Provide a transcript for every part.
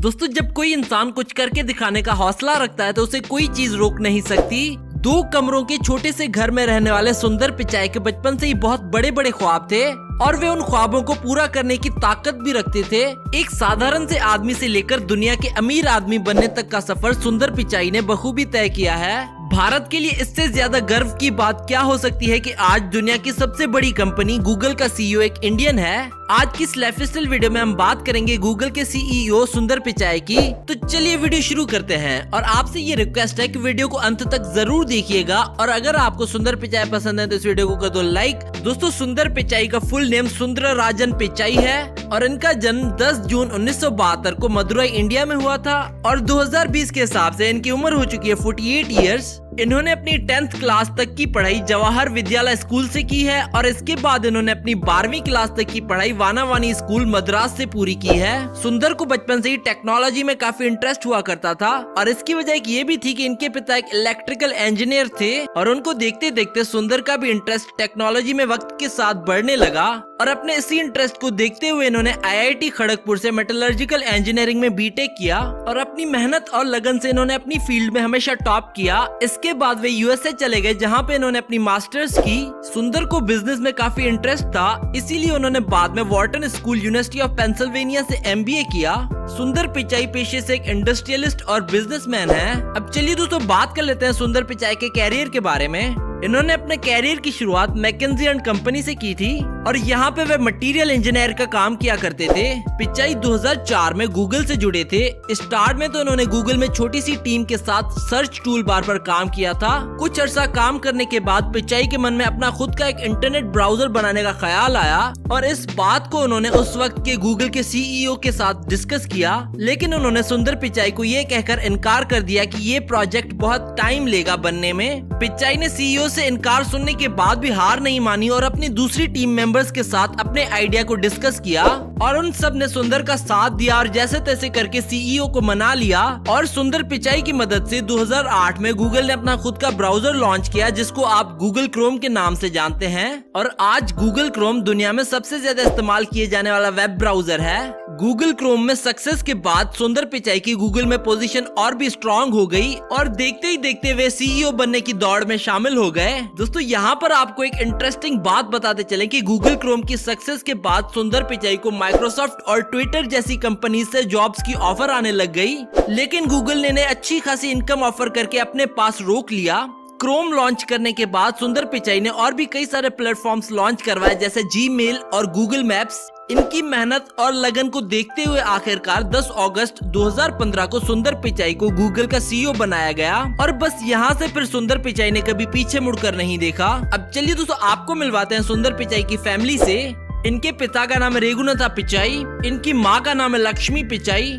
दोस्तों जब कोई इंसान कुछ करके दिखाने का हौसला रखता है तो उसे कोई चीज रोक नहीं सकती। 2 कमरों के छोटे से घर में रहने वाले सुंदर पिचाई के बचपन से ही बहुत बड़े बड़े ख्वाब थे और वे उन ख्वाबों को पूरा करने की ताकत भी रखते थे। एक साधारण से आदमी से लेकर दुनिया के अमीर आदमी बनने तक का सफर सुंदर पिचाई ने बखूबी तय किया है। भारत के लिए इससे ज्यादा गर्व की बात क्या हो सकती है कि आज दुनिया की सबसे बड़ी कंपनी गूगल का सीईओ एक इंडियन है। आज की इस लाइफस्टाइल वीडियो में हम बात करेंगे गूगल के सीईओ सुंदर पिचाई की। तो चलिए वीडियो शुरू करते हैं और आपसे ये रिक्वेस्ट है कि वीडियो को अंत तक जरूर देखिएगा और अगर आपको सुंदर पिचाई पसंद है तो इस वीडियो को कर दो लाइक। दोस्तों सुंदर पिचाई का फुल नेम सुंदरराजन पिचाई है और इनका जन्म 10 जून 1972 को मदुरई इंडिया में हुआ था और 2020 के हिसाब से इनकी उम्र हो चुकी है 48 ईयर्स। इन्होंने अपनी 10th क्लास तक की पढ़ाई जवाहर विद्यालय स्कूल से की है और इसके बाद इन्होंने अपनी 12वीं क्लास तक की पढ़ाई वानावानी स्कूल मद्रास से पूरी की है। सुंदर को बचपन से ही टेक्नोलॉजी में काफी इंटरेस्ट हुआ करता था और इसकी वजह एक ये भी थी कि इनके पिता एक इलेक्ट्रिकल इंजीनियर थे और उनको देखते देखते सुंदर का भी इंटरेस्ट टेक्नोलॉजी में वक्त के साथ बढ़ने लगा और अपने इसी इंटरेस्ट को देखते हुए इन्होंने IIT खड़गपुर से मेटलर्जिकल इंजीनियरिंग में बीटेक किया और अपनी मेहनत और लगन से इन्होंने अपनी फील्ड में हमेशा टॉप किया। इसके बाद वे USA चले गए जहां पे इन्होंने अपनी मास्टर्स की। सुंदर को बिजनेस में काफी इंटरेस्ट था इसीलिए उन्होंने बाद में Wharton school university of Pennsylvania से MBA किया। सुंदर पिचाई पेशे से एक इंडस्ट्रियलिस्ट और बिजनेसमैन है। अब चलिए दोस्तों बात कर लेते हैं सुंदर पिचाई के कैरियर के बारे में। इन्होंने अपने कैरियर की शुरुआत मैकेंजी एंड कंपनी से की थी और यहाँ पे वे मटेरियल इंजीनियर का काम किया करते थे। पिचाई 2004 में गूगल से जुड़े थे। स्टार्ट में तो इन्होंने गूगल में छोटी सी टीम के साथ सर्च टूल बार पर काम किया था। कुछ अर्सा काम करने के बाद पिचाई के मन में अपना खुद का एक इंटरनेट ब्राउजर बनाने का ख्याल आया और इस बात को उन्होंने उस वक्त के गूगल के CEO के साथ डिस्कस किया, लेकिन उन्होंने सुंदर पिचाई को ये कहकर इनकार कर दिया कि ये प्रोजेक्ट बहुत टाइम लेगा बनने में। पिचाई ने CEO से इनकार सुनने के बाद भी हार नहीं मानी और अपनी दूसरी टीम मेंबर्स के साथ अपने आइडिया को डिस्कस किया और उन सब ने सुंदर का साथ दिया और जैसे तैसे करके CEO को मना लिया और सुंदर पिचाई की मदद से 2008 में गूगल ने अपना खुद का ब्राउजर लॉन्च किया जिसको आप गूगल क्रोम के नाम से जानते हैं और आज गूगल क्रोम दुनिया में सबसे ज्यादा इस्तेमाल किए जाने वाला वेब ब्राउजर है। गूगल क्रोम में सक्सेस के बाद सुंदर पिचाई की गूगल में पोजीशन और भी स्ट्रांग हो गई और देखते ही देखते वे CEO बनने की दौड़ में शामिल हो गए। दोस्तों यहाँ पर आपको एक इंटरेस्टिंग बात बताते चलें कि गूगल क्रोम की सक्सेस के बाद सुंदर पिचाई को माइक्रोसॉफ्ट और ट्विटर जैसी कंपनी से जॉब्स की ऑफर आने लग गई, लेकिन गूगल ने अच्छी खासी इनकम ऑफर करके अपने पास रोक लिया। क्रोम लॉन्च करने के बाद सुंदर पिचाई ने और भी कई सारे प्लेटफॉर्म्स लॉन्च करवाए जैसे जीमेल और गूगल मैप्स। इनकी मेहनत और लगन को देखते हुए आखिरकार 10 अगस्त 2015 को सुंदर पिचाई को गूगल का CEO बनाया गया और बस यहाँ से फिर सुंदर पिचाई ने कभी पीछे मुड़कर नहीं देखा। अब चलिए दोस्तों आपको मिलवाते हैं सुंदर पिचाई की फैमिली से। इनके पिता का नाम है रेगुनाथा पिचाई, इनकी माँ का नाम है लक्ष्मी पिचाई,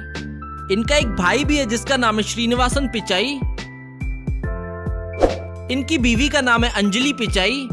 इनका एक भाई भी है जिसका नाम है श्रीनिवासन पिचाई, इनकी बीवी का नाम है अंजलि पिचाई।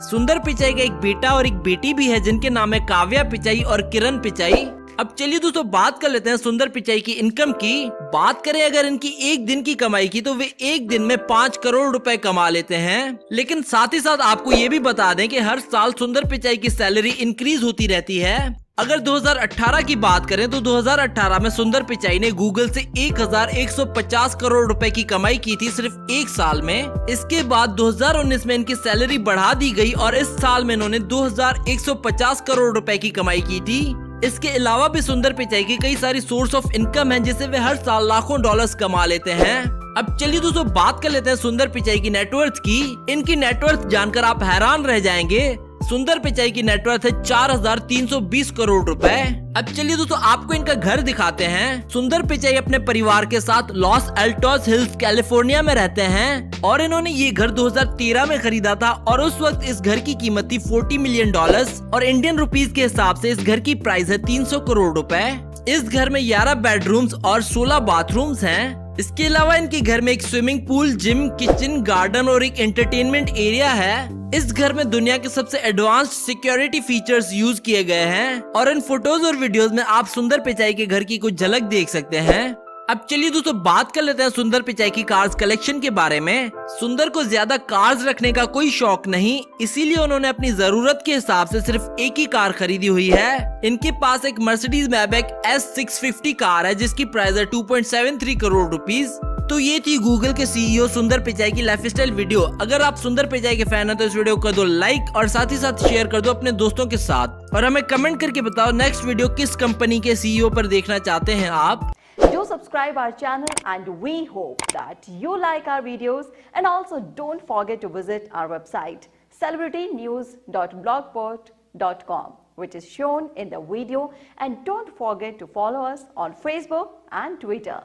सुंदर पिचाई का एक बेटा और एक बेटी भी है जिनके नाम है काव्या पिचाई और किरण पिचाई। अब चलिए दोस्तों बात कर लेते हैं सुंदर पिचाई की इनकम की। बात करें अगर इनकी एक दिन की कमाई की तो वे एक दिन में 5 करोड़ रुपए कमा लेते हैं, लेकिन साथ ही साथ आपको ये भी बता दें कि हर साल सुंदर पिचाई की सैलरी इंक्रीज होती रहती है। अगर 2018 की बात करें तो 2018 में सुंदर पिचाई ने गूगल से 1150 करोड़ रुपए की कमाई की थी सिर्फ एक साल में। इसके बाद 2019 में इनकी सैलरी बढ़ा दी गई और इस साल में इन्होंने 2150 करोड़ रुपए की कमाई की थी। इसके अलावा भी सुंदर पिचाई की कई सारी सोर्स ऑफ इनकम है जिससे वे हर साल लाखों डॉलर्स कमा लेते हैं। अब चलिए दोस्तों बात कर लेते हैं सुंदर पिचाई की नेटवर्थ की। इनकी नेटवर्थ जानकर आप हैरान रह जाएंगे। सुंदर पिचाई की नेटवर्थ है 4320 करोड़ रुपए। अब चलिए दोस्तों आपको इनका घर दिखाते हैं। सुंदर पिचाई अपने परिवार के साथ लॉस एल्टोस हिल्स कैलिफोर्निया में रहते हैं और इन्होंने ये घर 2013 में खरीदा था और उस वक्त इस घर की कीमत थी $40 मिलियन और इंडियन रुपीस के हिसाब से इस घर की प्राइस है 300 करोड़ रुपए। इस घर में 11 बेडरूम्स और 16 बाथरूम्स हैं। इसके अलावा इनके घर में एक swimming pool, gym, kitchen, garden और एक एंटरटेनमेंट एरिया है। इस घर में दुनिया के सबसे एडवांस्ड सिक्योरिटी फीचर्स यूज किए गए हैं और इन फोटोज और वीडियोस में आप सुंदर पिचाई के घर की कुछ झलक देख सकते हैं। अब चलिए दोस्तों बात कर लेते हैं सुंदर पिचाई की कार्स कलेक्शन के बारे में। सुंदर को ज्यादा कार्स रखने का कोई शौक नहीं, इसीलिए उन्होंने अपनी जरूरत के हिसाब से सिर्फ एक ही कार खरीदी हुई है। इनके पास एक मर्सिडीज मैबैक S650 कार है जिसकी प्राइस है 2.73 करोड़ रुपीज। तो ये थी गूगल के सीईओ सुंदर पिचाई की लाइफस्टाइल वीडियो। अगर आप सुंदर पिचाई के फैन हैं तो इस वीडियो को कर दो लाइक और साथ ही साथ शेयर कर दो अपने दोस्तों के साथ, और हमें कमेंट करके बताओ नेक्स्ट वीडियो किस कंपनी के सीईओ पर देखना चाहते हैं आप। Do subscribe our channel and we hope that you like our videos, and also don't forget to visit our website celebritynews.blogspot.com, which is shown in the video, and don't forget to follow us on Facebook and Twitter.